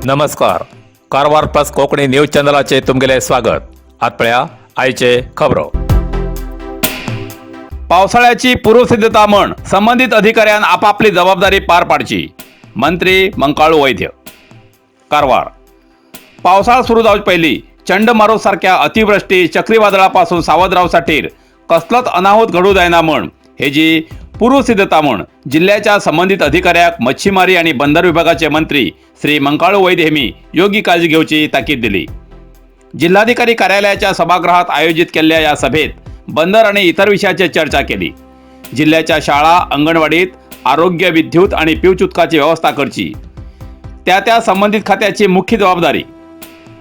नमस्कार. Karwar plus Konkani news चॅनलाचे तुमगेले स्वागत. आतपळ्या आयचे खबरो. पावसाळ्याची पूर्वसिद्धता म्हण संबंधित अधिकाऱ्यान आपापली जबाबदारी पार पाडची. मंत्री मंकाळू वैद्य. कारवार. पावसाळा सुरू जावचे पयलीं चंडमारुत सारख्या अतिवृष्टी चक्रीवादळापासून सावध रावसाठी कसलोच अनाहुत घडू जायना म्हण हेजी पूर्वसिद्धता म्हण जिल्ह्याच्या संबंधित अधिकाऱ्याक मच्छीमारी आणि बंदर विभागाचे मंत्री श्री मंकाळू वैद्य हेमी योग्य काळजी घेवची ताकीद दिली. जिल्हाधिकारी कार्यालयाच्या सभागृहात आयोजित केलेल्या या सभेत बंदर आणि इतर विषयाची चर्चा केली. जिल्ह्याच्या शाळा अंगणवाडीत आरोग्य, विद्युत आणि पिवच उदकाची व्यवस्था करची, त्या संबंधित खात्याची मुख्य जबाबदारी.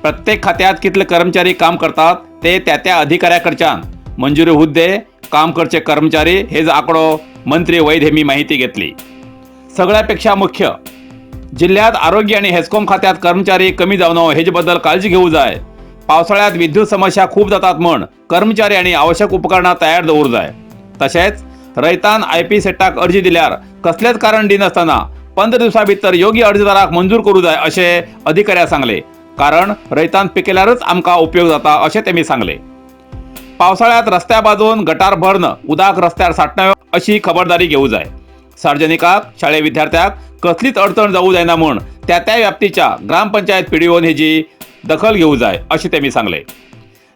प्रत्येक खात्यात कितले कर्मचारी काम करतात ते त्या अधिकाऱ्याकडच्यान मंजुरी हुद्दे, काम करचे कर्मचारी हेच आकडो मंत्री वैद्य हेमी माहिती घेतली. सगळ्यापेक्षा मुख्य जिल्ह्यात आरोग्य आणि हेस्कॉम खात्यात कर्मचारी कमी जावनो हेजे बद्दल काळजी घेऊ जाय. पावसाळ्यात विद्युत समस्या खूप जातात म्हण कर्मचारी आणि आवश्यक उपकरणां तयार दवरूं जाय. तशेंच रैतान IP सेटाक अर्जी दिल्यार कसलेच कारण दिनासतना 15 दिवसां भितर योग्य अर्जदाराक मंजूर करूं जाय अशें अधिकाऱ्याक सांगले. कारण रैतान पिकयल्यारच आमकां उपयोग जाता अशें तेमी सांगले. पावसाळ्यात रस्त्या बाजून गटार भरण, उदक रस्त्यार साठना अशी खबरदारी घेऊ जाय. सार्वजनिकाक, शाळे विद्यार्थ्याक कसलीच अडचण जावू जायना म्हण त्या व्याप्तीच्या ग्रामपंचायत PDOन हेजी दखल घेऊ जाय अशें तेमी सांगले.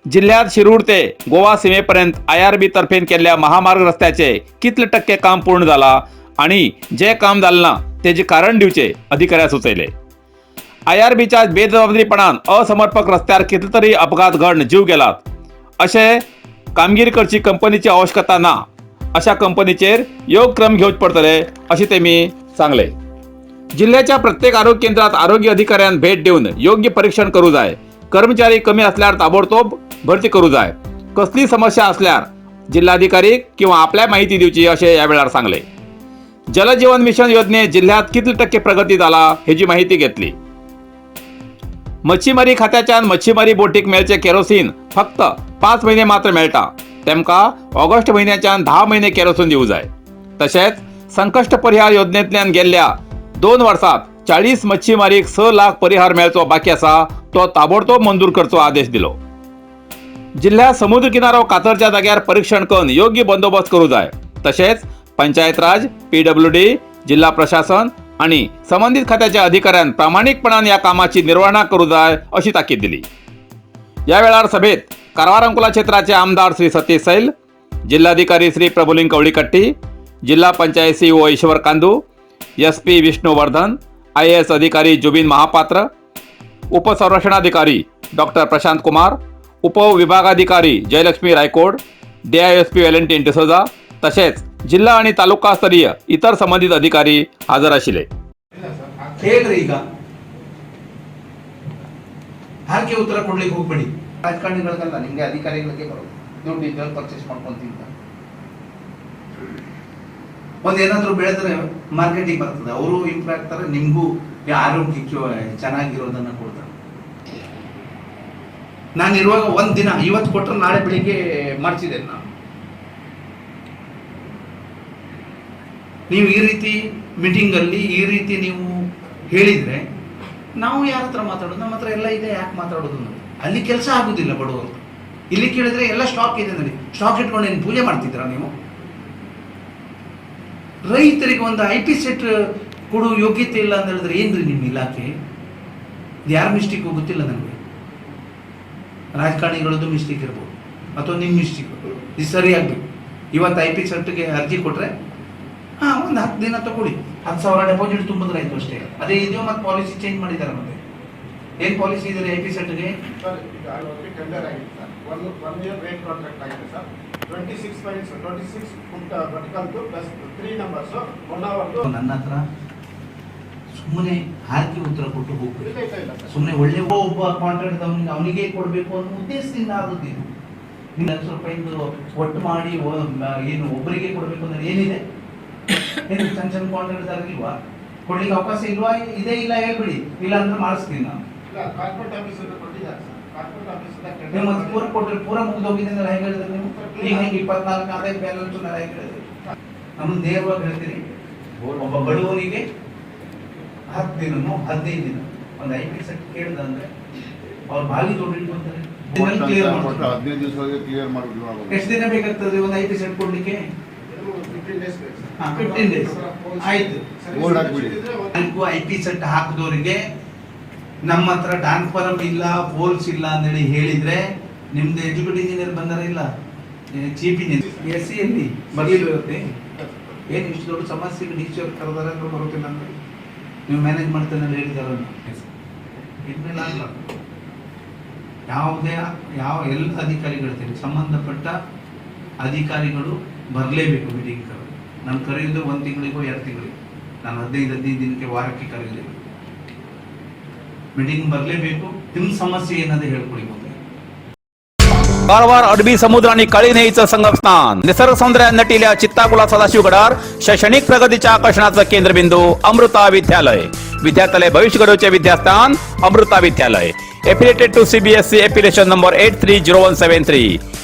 जिल्ह्यात शिरूर ते गोवा सीमेपर्यंत IRB तर्फेन केल्ल्या महामार्ग रस्त्याचे कितले टक्के काम पूर्ण जाला आणि जे काम जालें ना तेजे कारण दिवचे अधिकाऱ्याक सुचयले. IRBच्या बेजबाबदारीपणान असमर्पक रस्त्यार कितले तरी अपघात घडून जीव गेलात. अशें कामगिरी करची कंपनीची आवश्यकता ना, अशा कंपनीचेर योग्य क्रम घेवचे पडटले अशें तेमी सांगले. जिल्ह्याच्या प्रत्येक आरोग्य केंद्रात आरोग्य अधिकाऱ्यान भेट देऊन योग्य परीक्षण करू जाय. कर्मचारी कमी असल्यार ताबडतोब भरती करू जाय. कसली समस्या असल्यार जिल्हाधिकारी किंवा आपल्या माहिती दिवची अशें ह्या वेळार सांगले. जलजीवन मिशन योजनेत जिल्ह्यात कितले टक्के प्रगती जाला हेची माहिती घेतली. मच्छीमारी खात्याच्यान मच्छीमारी बोटीक मेळचे केरोसीन फक्त 5 महिने मात्र मेळटा. तेमकां ऑगस्ट म्हयन्याच्यान 10 महिने केरोसीन दिवू जाय. तशेंच संकश्ट परिहार योजनेंतल्यान गेल्ल्या 2 वर्सांत 40 मच्छीमारीक 6 लाख परिहार मेळचो बाकी आसा तो ताबडतोब मंजूर करचो आदेश दिलो. जिल्ह्यात समुद्र किनारो कातरच्या जाग्यार परीक्षण करून योग्य बंदोबस्त करू जाय. तशेंच पंचायत राज, PWD, जिल्हा प्रशासन आणि संबंधित खात्याच्या अधिकाऱ्यान प्रामाणिकपणान या कामाची निर्वहणा करू जाय अशी ताकीद दिली. या वेळार सभेत कारवार अंकोला क्षेत्राचे आमदार श्री सतीश सैल, जिल्हाधिकारी श्री प्रभुलिंग कवळीकट्टी, जिल्हा पंचायत CEO ईश्वर कांदू, SP विष्णुवर्धन, IAS अधिकारी जुबिन महापात्र, उपसंरक्षणाधिकारी डॉक्टर प्रशांत कुमार, उपविभागाधिकारी जयलक्ष्मी रायकोड, DISP व्हॅलेंटीन डिसोजा तसेच जिल्हा आणि तालुकास्तरीय इतर संबंधित अधिकारी हजर आशिल्ले. ಉತ್ತರ ಕೊಡ್ಲಿಕ್ಕೆ ಹೋಗ್ಬೇಡಿ. ರಾಜಕಾರಣಿಗಳಿಗಲ್ಲ, ನಿಮಗೆ ಅಧಿಕಾರಿಗಳಿಗೆ ಬರೋದು. ದುಡ್ಡು ಇದ್ದವ್ರು ಪರ್ಚೇಸ್ ಮಾಡ್ಕೊಂಡು ತಿಂತಾರೆ. ಏನಾದ್ರು ಬೆಳೆದ್ರೆ ಮಾರ್ಕೆಟಿಗೆ ಬರ್ತದೆ, ಅವರು ಇಂಪ್ರೂವ್ ಆಗ್ತಾರೆ, ನಿಮಗೂ ಆರೋಗ್ಯಕ್ಕೆ ಚೆನ್ನಾಗಿರೋದನ್ನ ಕೊಡ್ತಾರೆ. ನಾನು ಇರುವಾಗ ಒಂದ್ ದಿನ ಇವತ್ತು ಕೊಟ್ಟರೆ ನಾಳೆ ಬೆಳಿಗ್ಗೆ ಮಾಡ್ತಿದ್ದೆ ನಾನು. ನೀವು ಈ ರೀತಿ ಮೀಟಿಂಗ್ ಅಲ್ಲಿ ಈ ರೀತಿ ನೀವು ಹೇಳಿದ್ರೆ ನಾವು ಯಾರ ಹತ್ರ ಮಾತಾಡೋದು? ನಮ್ಮ ಹತ್ರ ಎಲ್ಲ ಇದೆ, ಯಾಕೆ ಮಾತಾಡೋದು? ಅಲ್ಲಿ ಕೆಲಸ ಆಗುದಿಲ್ಲ ಬಡವರು. ಇಲ್ಲಿ ಕೇಳಿದ್ರೆ ಎಲ್ಲ ಸ್ಟಾಕ್ ಇದೆ ನೋಡಿ, ಸ್ಟಾಕ್ ಇಟ್ಕೊಂಡು ಏನು ಪೂಜೆ ಮಾಡ್ತಿದ್ದೀರಾ ನೀವು? ರೈತರಿಗೆ ಒಂದು IP ಸೆಟ್ ಕೊಡೋ ಯೋಗ್ಯತೆ ಇಲ್ಲ ಅಂತ ಹೇಳಿದ್ರೆ ಏನ್ರಿ ನಿಮ್ಮ ಇಲಾಖೆ? ಇದು ಯಾರ ಮಿಸ್ಟೇಕ್ ಗೊತ್ತಿಲ್ಲ ನನಗೆ. ರಾಜಕಾರಣಿಗಳದ್ದು ಮಿಸ್ಟೇಕ್ ಇರ್ಬೋದು ಅಥವಾ ನಿಮ್ಮ ಮಿಸ್ಟೇಕ್. ಇದು ಸರಿಯಾಗಬೇಕು. ಇವತ್ತು IP ಸೆಟ್ಗೆ ಅರ್ಜಿ ಕೊಟ್ರೆ ಒಂದು 10 ದಿನ ತಗೊಳ್ಳಿ, 10,000 ಡೆಪಾಸಿಟ್ ತುಂಬಿದ್ರೆ ಆಯ್ತು ಅಷ್ಟೇ. ಅದೇ ಇದೆಯೋ ಮತ್ತೆ ಪಾಲಿಸಿ ಚೇಂಜ್ ಮಾಡಿದ್ದಾರೆ. ಮತ್ತೆ ಏನ್ ಪಾಲಿಸಿ ಇದೆ IP ಸೆಟ್ಗೆ? ಟೆಂಡರ್ ಆಗಿದೆ ಸರ್, 1 ಇಯರ್ ರೇಟ್ ಕಾಂಟ್ರಾಕ್ಟ್ ಆಗಿದೆ sir. 26 foot vertical plus 3 numbers 1 hour. ನನ್ನ ಹತ್ರ ಸುಮ್ಮನೆ ಹಾಕಿ ಉತ್ತರ ಕೊಟ್ಟು ಹೋಗ್ಬೇಕು. ಸುಮ್ಮನೆ ಒಳ್ಳೆ ಒಬ್ಬ ಕಾಂಟ್ರಾಕ್ಟ್ ಅವನಿಗೆ ಕೊಡಬೇಕು ಅನ್ನೋ ಉದ್ದೇಶದಿಂದ ಆಗುತ್ತಿದ್ದು. ನೀವು 1,00,000 ರೂಪಾಯಿದು ಒಟ್ಟು ಮಾಡಿ ಏನು ಒಬ್ಬರಿಗೆ ಕೊಡಬೇಕು ಅಂದ್ರೆ ಏನಿದೆ? ಏನು ಸಣ್ಣ ಕಾಂಟ್ರಾಕ್ಟ್ ಇಲ್ವಾ? ಕೊಡ್ಲಿಕ್ಕೆ ಅವಕಾಶ ಇಲ್ವಾ? ಇದೇ ಇಲ್ಲ ಹೇಳ್ಬಿಡಿ, ಇಲ್ಲ ಅಂದ್ರೆ ಮಾಡಿಸ್ತೀನಿ ನಾನು. ಕಾರ್ಪೊರೇಟ್ ಆಫೀಸ್ ಕೊಟ್ಟಿದ್ದಾರೆ ಸರ್. ಕಾರ್ಪೊರೇಟ್ ಆಫೀಸ್ ಮತ್ತೆ ಪೂರ ಕೊಟ್ಟರೆ ಪೂರ ಮುಗಿದೋಗಿದೆ ಅಂತ ಹೇಗೆ ಹೇಳಿದ್ರೆ ನೀವು? ಈಗ 24 ಆದಾಯ ಬ್ಯಾಲೆನ್ಸ್ ಹೇಗೆ ಹೇಳಿದ್ರಿ? ನಮ್ಮ ನೇರವಾಗಿ ಹೇಳ್ತೀರಿ, ಒಬ್ಬ ಬಡವನಿಗೆ 10 ದಿನನೋ 15 ದಿನ ಒಂದು ಐ ಪಿ ಸೆಟ್ ಕೇಳ್ದ ಅಂದ್ರೆ ಅವ್ರು ಬಾಗಿ ದೊಡ್ಡ ಇಟ್ಕೊಂತಾರೆ ಕ್ಲಿಯರ್ ಮಾಡ್ತಾರೆ 15 ದಿವಸಕ್ಕೆ ಕ್ಲಿಯರ್ ಮಾಡ್ಬಿಟ್ಟು ಎಷ್ಟು ದಿನ ಬೇಕಾಗ್ತದೆ ಒಂದು ಐ ಪಿ ಸೆಟ್ ಕೊಡ್ಲಿಕ್ಕೆ 15 days ಬೇಕು ಸರ್. 15 ಡೇಸ್ ಆಯ್ತು ಬೋರ್ಡ್ ಹಾಕ್ಬಿಡಿ. ಐ ಪಿ ಸೆಟ್ ಹಾಕಿದವರಿಗೆ ನಮ್ಮ ಹತ್ರ ಟ್ರಾನ್ಸ್ಫಾರಮ್ ಇಲ್ಲ ಪೋಲ್ಸ್ ಇಲ್ಲ ಅಂತೇಳಿ ಹೇಳಿದ್ರೆ ನಿಮ್ದು ಎಜುಕೇಟೆಡ್ ಇಂಜಿನಿಯರ್ ಬಂದಾರ ಇಲ್ಲ ಚೀಫ್ ಇಂಜಿನಿಯರ್ ಎಸ್ ಸಿ ಎಲ್ಲಿ ಬರ್ಲಿಲ್ಲ ಇರುತ್ತೆ ಏನು ಇಷ್ಟು ದೊಡ್ಡ ಸಮಸ್ಯೆಗೆ ಡಿ ಸಿ ಅವ್ರು ಕರೆದಾರ ಅಂದ್ರೆ ಬರೋದಿಲ್ಲ ಅಂದ್ರೆ ನೀವು ಮ್ಯಾನೇಜ್ ಮಾಡ್ತೇನೆ ಅಂತ ಹೇಳಿದಾರ ಇದ್ಮೇಲೆ ಆಗಲ್ಲ ಯಾವುದೇ ಎಲ್ಲ ಅಧಿಕಾರಿಗಳಿರ್ತೀವಿ ಸಂಬಂಧಪಟ್ಟ ಅಧಿಕಾರಿಗಳು ಬರಲೇಬೇಕು ಮೀಟಿಂಗ್ ಕರೆದು ನಾನು ಕರೆಯೋದು 1 ತಿಂಗಳಿಗೋ 2 ತಿಂಗಳಿಗೋ ನಾನು 15 ದಿನಕ್ಕೆ ವಾರಕ್ಕೆ ಕರೆಯೋದಿಲ್ಲ ಮೀಟಿಂಗ್ बरलेಬೇಕು ನಿಮ್ಮ ಸಮಸ್ಯೆ ಏನದೆ ಹೇಳ್ಕೊಳ್ಳಿ ಮುಂದೆ कारवार अरबी समुद्र आणि काळी नदीचं संगम स्नान निसर्ग सौंदर्यात नटिल्या चित्ताकुला सदाशिव गडार शैक्षणिक प्रगतीच्या आकर्षणाचं केंद्रबिंदू अमृता विद्यालय विद्यार्थ्यालय भविष्य घडवचे विद्यास्थान Amrita Vidyalaya affiliated to CBSE affiliation number 830173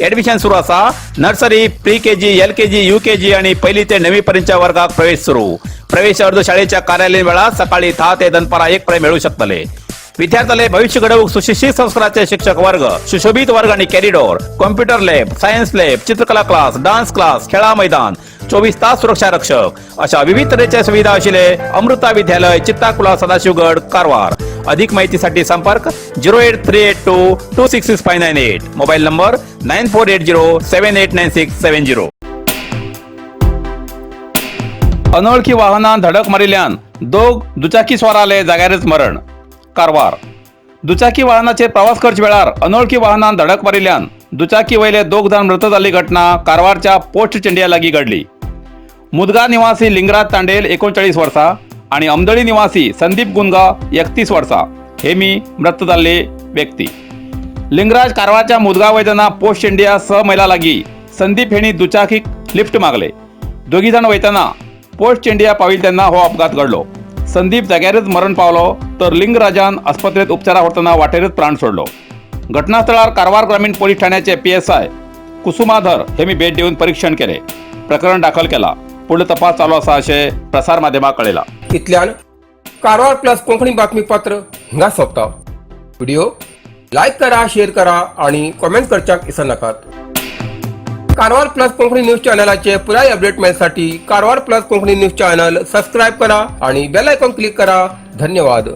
admission सुरू असा nursery pre KG LKG UKG आणि पहिली ते 9वी पर्यंतच्या वर्गात प्रवेश सुरू प्रवेश अर्ज शाळेच्या कार्यालयीन वेळा सकाळी 10 ते दनपारा 1 पर्यंत मिळू शकतले विद्यार्थ्यालय भविष्य घडवूक सुशिक्षित संस्काराचे शिक्षक वर्ग सुशोभित वर्ग आणि corridor computer lab science lab चित्रकला क्लास डान्स क्लास खेळा मैदान 24 तास सुरक्षा रक्षक अशा विविध तऱ्हेच्या सुविधा असलेले अमृता विद्यालय चित्ताकुला सदाशिवगड कारवार अधिक माहितीसाठी संपर्क 08382266598 मोबाईल नंबर 9480789670 अनोळखी वाहनान धडक मारिल्ल्यान दोग दुचाकी स्वाराले जाग्यारच मरण कारवार दुचाकी वाहनाचे प्रवास करचे वेळार अनोळखी वाहनान धडक मारिल्ल्यान दुचाकी वयले 2 जण मृत जाल्ली घटना कारवारच्या पोस्ट चेंडिया लागीं घडली मुदगार निवासी लिंगराज तांडेल 39 वर्सां आणि अमदळी निवासी संदीप गुंगा 31 वर्सां हेमी मृत जाल्ले व्यक्ती लिंगराज कारवारच्या मुदगांव वयतना पोस्ट चेंडिया 6 मैला लागीं संदीप हेणी दुचाकीक लिफ्ट मागले दोघी जण वयतना पोस्ट चेंडिया पाविल तेन्ना हो अपघात घडलो संदीप जाग्यारच मरण पावलो तर लिंगराजान आस्पत्रेत उपचारा वरतना वाटेरच प्राण सोडलो घटनास्थळार कारवार ग्रामीण पोलीस ठाण्याचे PSI कुसुमाधर हेमी भेट दिवन परीक्षण केले प्रकरण दाखल केला पुढे तपास चालू असा अशें प्रसार माध्यमांक कळयला इतल्यान कारवार प्लस कोंकणी बातमीपत्र हिंगा सोंपता व्हिडिओ लाईक करा शेअर करा आणि कमेंट करच्याक विसरू नाकात कारवार प्लस कोंकणी न्यूज चॅनलाचे पुराय अपडेट मिळण्यासाठी Karwar plus Konkani news channel subscribe करा आणि बेल आयकॉन क्लिक करा धन्यवाद।